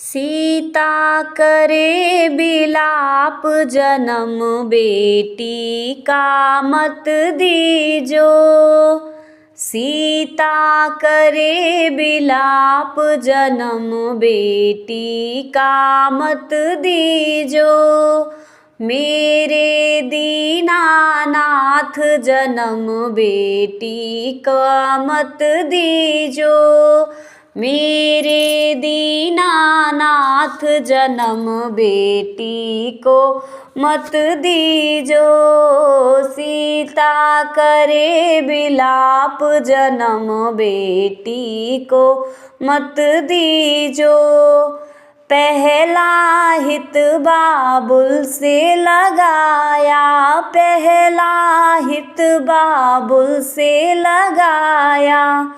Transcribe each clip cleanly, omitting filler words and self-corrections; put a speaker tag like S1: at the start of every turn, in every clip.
S1: सीता करे बिलाप जन्म बेटी का मत दीजो। सीता करे बिलाप जन्म बेटी का मत दीजो। मेरे दीनानाथ जन्म बेटी का मत दीजो। मेरे दीनानाथ जन्म बेटी को मत दीजो। सीता करे बिलाप जन्म बेटी को मत दीजो। पहला हित बाबुल से लगाया, पहला हित बाबुल से लगाया,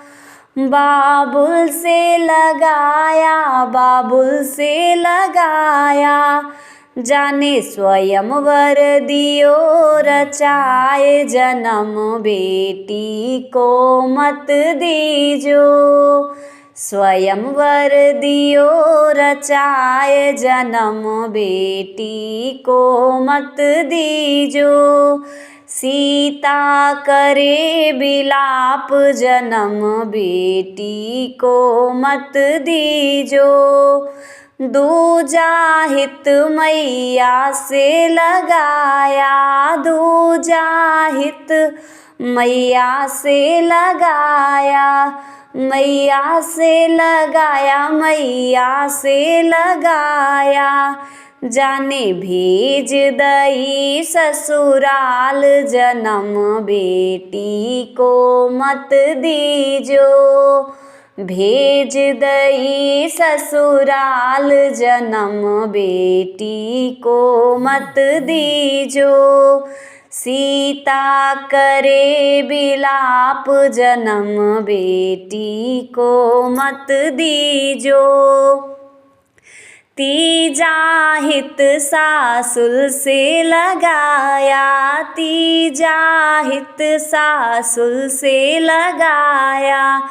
S1: बाबुल से लगाया, बाबुल से लगाया। जाने स्वयंवर दियो रचाए जन्म बेटी को मत दीजो। स्वयंवर दियो रचाए जन्म बेटी को मत दीजो। सीता करे बिलाप जन्म बेटी को मत दीजो। दूजा हित मैया से लगाया, दूजा हित मैया से लगाया, मैया से लगाया, मैया से लगाया। जाने भेज दई ससुराल जन्म बेटी को मत दीजो। भेज दई ससुराल जन्म बेटी को मत दीजो। सीता करे बिलाप जन्म बेटी को मत दीजो। तीजा हित सासुल से लगाया, तीजा हित सासुल से लगाया।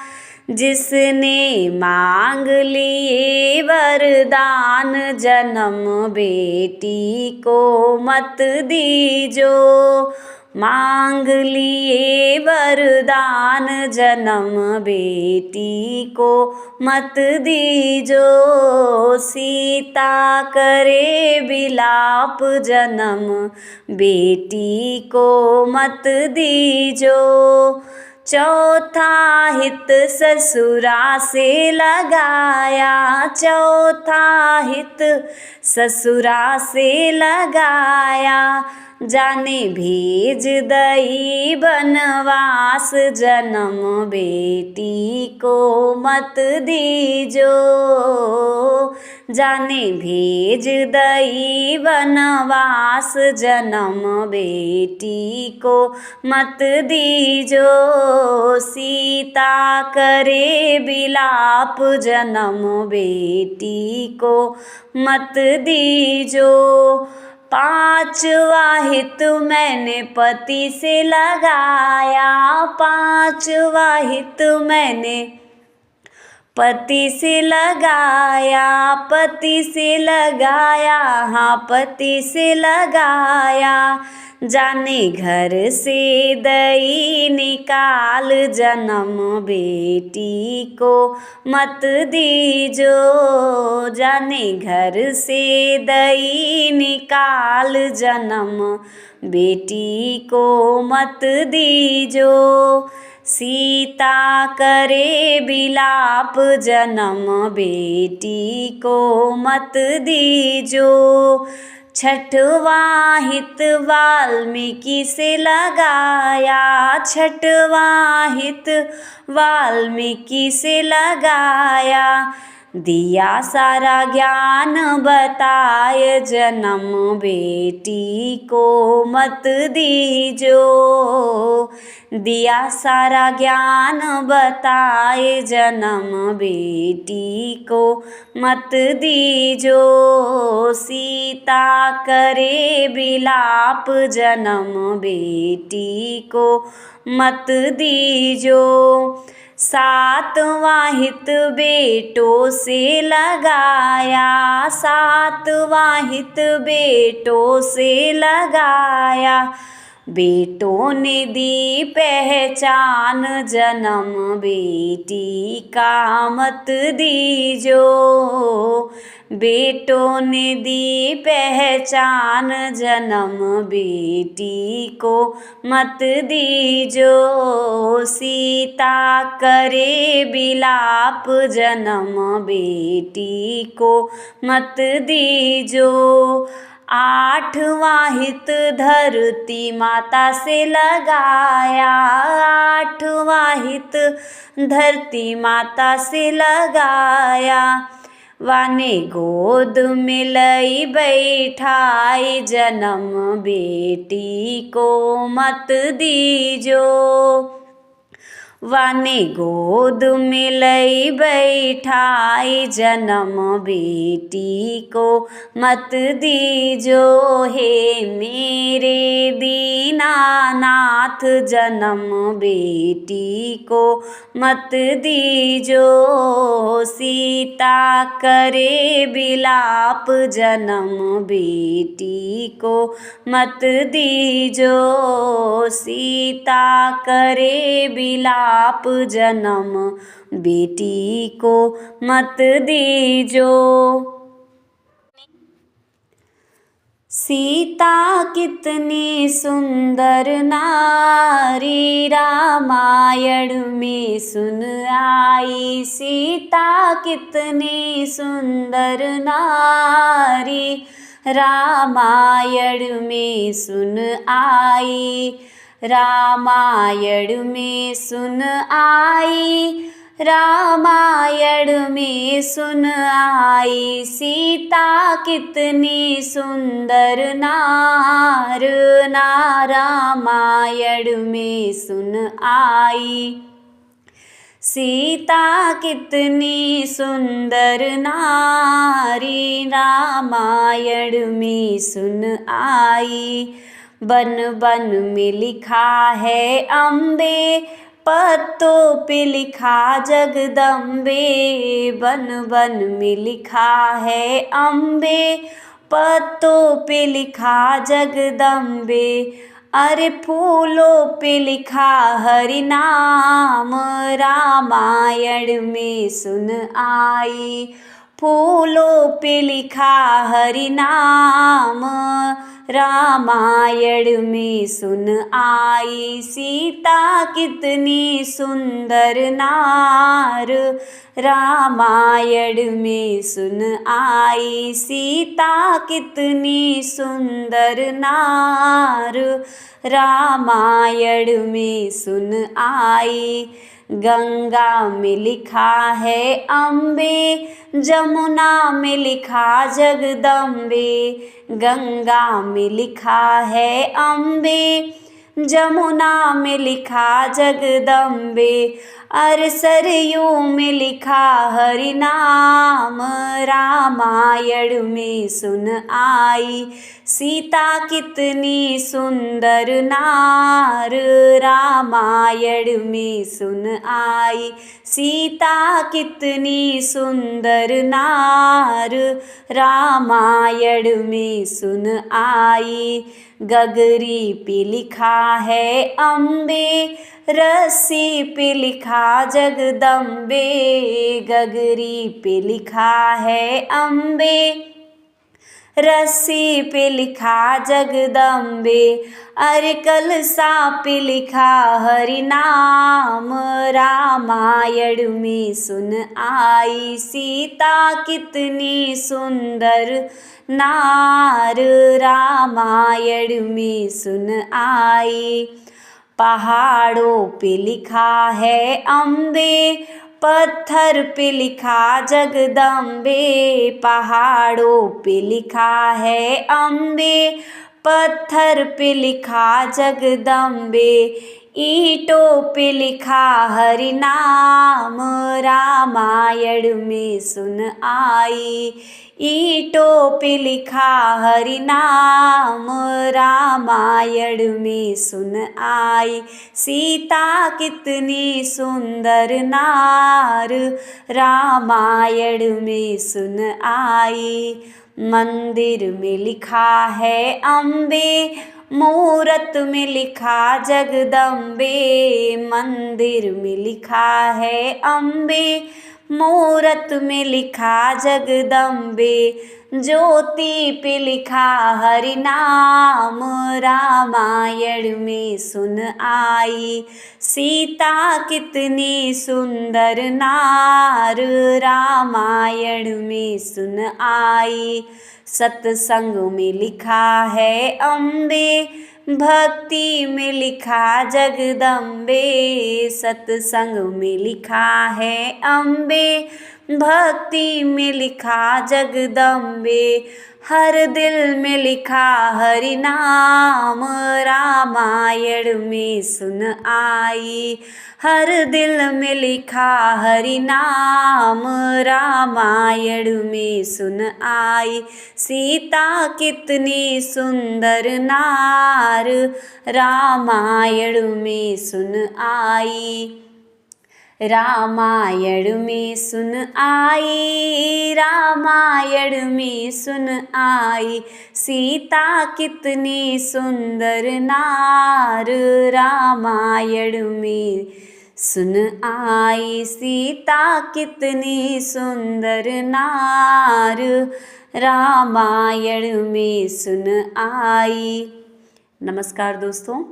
S1: जिसने मांग लिए वरदान जन्म बेटी को मत दीजो। मांग लिए वरदान जन्म बेटी को मत दीजो। सीता करे बिलाप जन्म बेटी को मत दीजो। चौथा हित ससुरा से लगाया, चौथा हित ससुरा से लगाया। जाने भेज दई बनवास जन्म बेटी को मत दीजो। जाने भेज दई बनवास जन्म बेटी को मत दीजो। सीता करे बिलाप जन्म बेटी को मत दीजो। पांचवा हित मैंने पति से लगाया, पांचवा हित मैंने पति से लगाया, पति से लगाया, हाँ पति से लगाया। जाने घर से दई निकाल जन्म बेटी को मत दीजो। जाने घर से दई निकाल जन्म बेटी को मत दीजो। सीता करे बिलाप जन्म बेटी को मत दीजो। छठवा हित वाल्मीकि से लगाया, छठवा हित वाल्मीकि से लगाया। दिया सारा ज्ञान बताए जन्म बेटी को मत दीजो। दिया सारा ज्ञान बताए जन्म बेटी को मत दीजो। सीता करे बिलाप जन्म बेटी को मत दीजो। सातवां हित बेटों से लगाया, सातवां हित बेटों से लगाया। बेटों ने दी पहचान जन्म बेटी का मत दीजो। बेटों ने दी पहचान जन्म बेटी को मत दीजो। सीता करे बिलाप जन्म बेटी को मत दीजो। आठवां हित धरती माता से लगाया, आठवां हित धरती माता से लगाया। वाने गोद में लई बैठाई जन्म बेटी को मत दीजो। वाने गोद में लई बैठाई जन्म बेटी को मत दीजो। हे मेरे दीनानाथ जन्म बेटी को मत दीजो। सीता करे बिलाप जन्म बेटी को मत दीजो। सीता करे बिलाप जन्म बेटी को मत दीजो। सीता कितनी सुंदर नारी रामायण में सुन आई। सीता कितनी सुंदर नारी रामायण में सुन आई। रामायण में सुन आई, रामायण में सुन आई। सीता कितनी सुंदर नार ना रामायण में सुन आई। सीता कितनी सुंदर नारी रामायण में सुन आई। बन बन में लिखा है अम्बे, पत्तों पे लिखा जगदम्बे। बन बन में लिखा है अम्बे, पत्तों पे लिखा जगदम्बे। अरे फूलों पे लिखा हरि नाम रामायण में सुन आई। फूलों पे लिखा हरि नाम रामायण में सुन आई। सीता कितनी सुंदर नार रामायण में सुन आई। सीता कितनी सुंदर नार रामायण में सुन आई। गंगा में लिखा है अम्बे, जमुना में लिखा जगदम्बे। गंगा में लिखा है अम्बे, जमुना में लिखा जगदम्बे। अरे सरयू में लिखा हरि नाम रामायण में सुन आई। सीता कितनी सुंदर नार रामायण में सुन आई। सीता कितनी सुंदर नार रामायण में सुन आई। गगरी पे लिखा है अम्बे, रस्सी पे लिखा जगदम्बे। गगरी पे लिखा है अम्बे, रस्सी पे लिखा जगदम्बे। अरे कलसा पे लिखा हरि नाम रामायण में सुन आई। सीता कितनी सुंदर नार रामायण में सुन आई। पहाड़ों पे लिखा है अम्बे, पत्थर पे लिखा जगदम्बे। पहाड़ों पे लिखा है अम्बे, पत्थर पे लिखा जगदम्बे। ईंटों पे लिखा हरि नाम रामायण में सुन आई। ईंटों पे लिखा हरि नाम रामायण में सुन आई। सीता कितनी सुंदर नार रामायण में सुन आई। मंदिर में लिखा है अम्बे, मूरत में लिखा जगदम्बे। मंदिर में लिखा है अम्बे, मूरत में लिखा जगदम्बे। ज्योति पे लिखा हरि नाम रामायण में सुन आई। सीता कितनी सुंदर नार रामायण में सुन आई। सत्संग में लिखा है अम्बे, भक्ति में लिखा जगदम्बे। सत्संग में लिखा है अम्बे, भक्ति में लिखा जगदम्बे। हर दिल में लिखा हरि नाम रामायण में सुन आई। हर दिल में लिखा हरि नाम रामायण में सुन आई। सीता कितनी सुंदर नार रामायण में सुन आई। रामायण में सुन आई, रामायण में सुन आई। सीता कितनी सुंदर नार रामायण में सुन आई। सीता कितनी सुंदर नार रामायण में सुन आई। नमस्कार दोस्तों,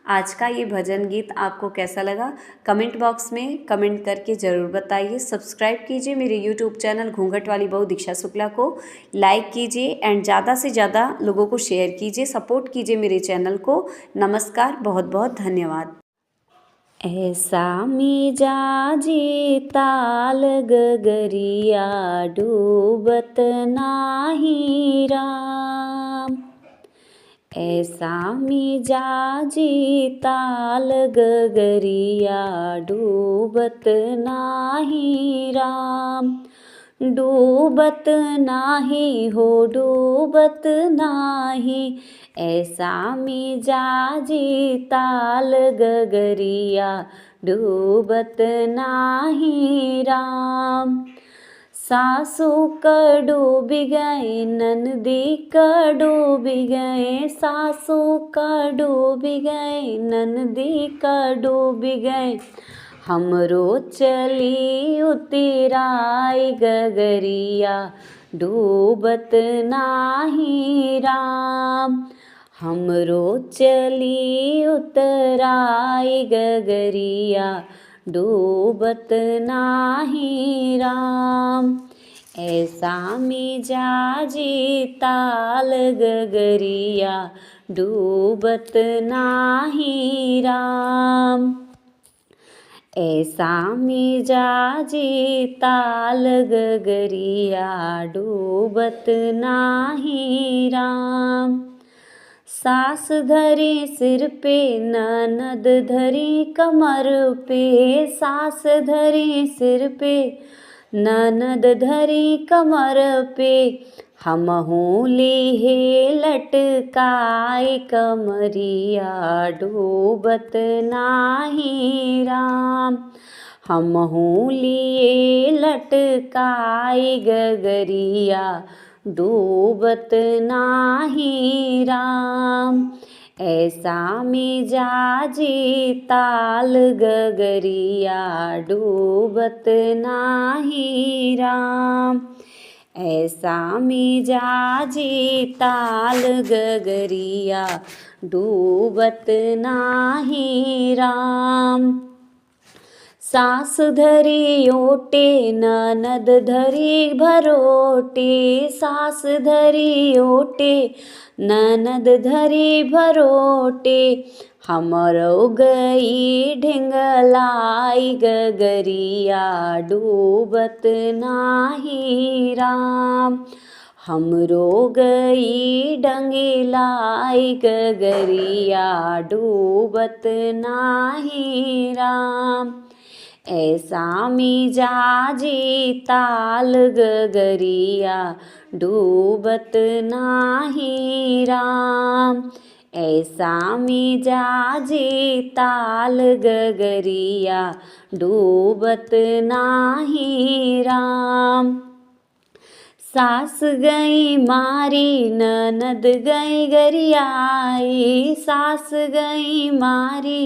S1: आज का ये भजन गीत आपको कैसा लगा कमेंट बॉक्स में कमेंट करके ज़रूर बताइए। सब्सक्राइब कीजिए मेरे यूट्यूब चैनल घूंघट वाली बहू दीक्षा शुक्ला को, लाइक कीजिए एंड ज़्यादा से ज़्यादा लोगों को शेयर कीजिए, सपोर्ट कीजिए मेरे चैनल को। नमस्कार, बहुत बहुत धन्यवाद। ऐसा मिजाजी ताल गगरिया डूबत नाही राम। ऐसा मिजाजी ताल गगरिया डूबत नाही राम। डूबत नाही हो डूबत नाही। ऐसा मिजाजी ताल गगरिया डूबत नाही राम। सासू का डूबी गए ननदी का डूबी गए। सासू का डूबी गए ननदी का डूबी गए। हमरो चली उतराई गगरिया डूबत नाही राम। हमरो चली उतराई गगरिया डूबत नाही राम। ऐसा मिजाजी ताल गगरिया डूबत नाही राम। ऐसा मिजाजी ताल गगरिया डूबत नाही राम। सास धरी सिर पे ननद धरी कमर पे। सास धरी सिर पे ननद धरी कमर पे। हमहू लीहे लटकाई कमरिया डूबत नाही राम। हमहू लिए लटकाई गगरिया डूबत नाही राम। ऐसा मिजाजी ताल गगरिया डूबत नाही राम। ऐसा मिजाजी ताल गगरिया डूबत नाही राम। सास धरी ओटे ननद धरी भरोटे। सास धरी ओटे ननद धरी भरोटे। हमरो गई ढिंगलाई गगरिया डूबत नाही राम। हमरो गई डंगिलाई गगरिया डूबत नाही राम। ऐसा मिजाजी ताल गगरिया डूबत नाही राम। ऐसा मिजाजी ताल गगरिया डूबत नाही राम। सास गई मारी ननद गई गरियाई, सास गई मारी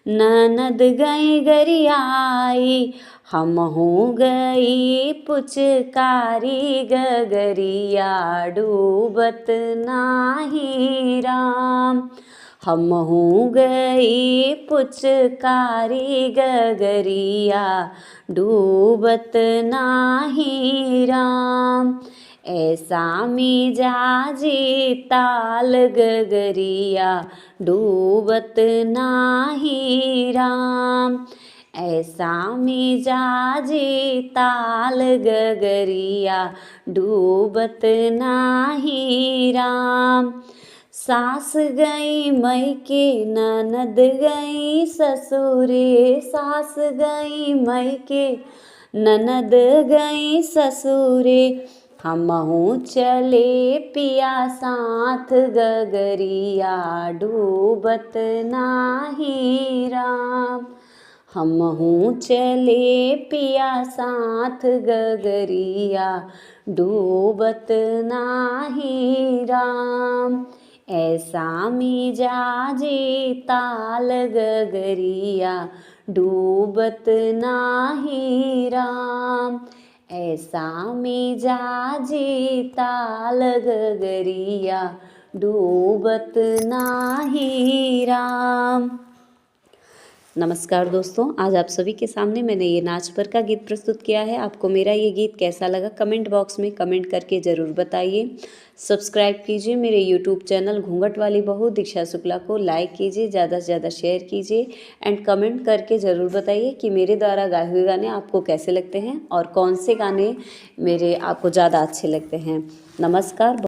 S1: ननद गई गरियाई। हमहू गई पुचकारी गगरिया डूबत नाही राम। हमहू गई पुचकारी गगरिया डूबत नाही राम। ऐसा मिजाजी ताल गगरिया डूबत नाही राम। ऐसा मिजाजी ताल गगरिया डूबत नाही राम। सास गई मैके ननद गई ससुरे, सास गई मैके ननद गई ससुरे। हमहू चले पिया साथ गगरिया डूबत नाही राम। हमहू चले पिया साथ गगरिया डूबत नाही राम। ऐसा मिजाजी ताल गगरिया डूबत नाही राम। ऐसा मिजाजी ताल गगरिया डूबत नाही राम। नमस्कार दोस्तों, आज आप सभी के सामने मैंने ये नाच पर का गीत प्रस्तुत किया है। आपको मेरा ये गीत कैसा लगा कमेंट बॉक्स में कमेंट करके ज़रूर बताइए। सब्सक्राइब कीजिए मेरे यूट्यूब चैनल घूंघट वाली बहू दीक्षा शुक्ला को, लाइक कीजिए, ज़्यादा से ज़्यादा शेयर कीजिए एंड कमेंट करके ज़रूर बताइए कि मेरे द्वारा गाए हुए गाने आपको कैसे लगते हैं और कौन से गाने मेरे आपको ज़्यादा अच्छे लगते हैं। नमस्कार।